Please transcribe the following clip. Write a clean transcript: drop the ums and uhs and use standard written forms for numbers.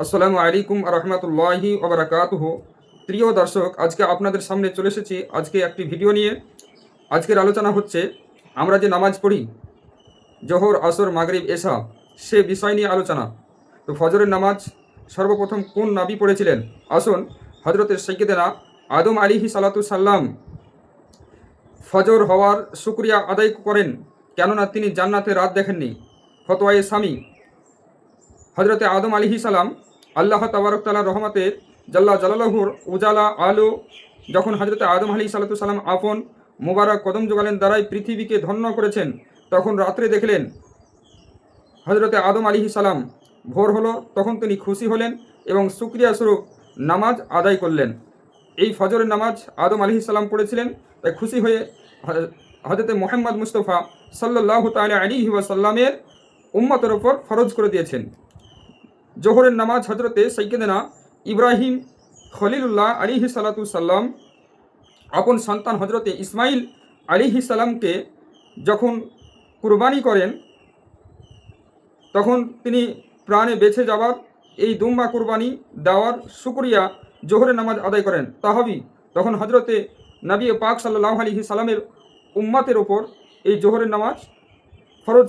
আসসালামু আলাইকুম রহমতুল্লাহি ওবরাকাতুহু। প্রিয় দর্শক, আজকে আপনাদের সামনে চলে এসেছি আজকে একটি ভিডিও নিয়ে। আজকের আলোচনা হচ্ছে আমরা যে নামাজ পড়ি জোহর, আসর, মাগরিব, এশা, সে বিষয় নিয়ে আলোচনা। তো ফজরের নামাজ সর্বপ্রথম কোন নবী পড়েছিলেন? আসুন হজরতের সৈয়দেনা আদম আলিহি সালাতু সাল্লাম ফজর হওয়ার শুকরিয়া আদায় করেন, কেননা তিনি জান্নাতে রাত দেখেননি। ফতোয়ায়ে স্বামী, হজরতে আদম আলিহি সালাম আল্লাহ তাবারক তাআলার রহমতে জাল্লা জালালাহুর উজালা আলো যখন হজরতে আদম আলি সালাতু সাল্লাম আপন মুবারক কদম যোগালেন দ্বারাই পৃথিবীকে ধন্য করেছেন, তখন রাত্রে দেখলেন হজরতে আদম আলিহি সালাম ভোর হলো, তখন তিনি খুশি হলেন এবং শুকরিয়া স্বরূপ নামাজ আদায় করলেন। এই ফজরের নামাজ আদম আলিহি সালাম পড়েছিলেন, তাই খুশি হয়ে হজরতে মোহাম্মদ মুস্তফা সাল্লাল্লাহু তাআলা আলাইহি ওয়াসাল্লামের উম্মতের ওপর ফরজ করে দিয়েছেন। জোহরের নামাজ হজরতে সৈয়দনা ইব্রাহিম খলিলুল্লাহ আলিহি সালাতু সাল্লাম আপন সন্তান হজরতে ইসমাইল আলিহি সালামকে যখন কুরবানি করেন, তখন তিনি প্রাণে বেঁচে যাওয়ার এই দুম্বা কুরবানি দেওয়ার শুকরিয়া জোহরের নামাজ আদায় করেন। তাহবি তখন হজরতে নবী পাক সাল্লাল্লাহু আলাইহি সাল্লামের উম্মতের ওপর এই জোহরের নামাজ ফরজ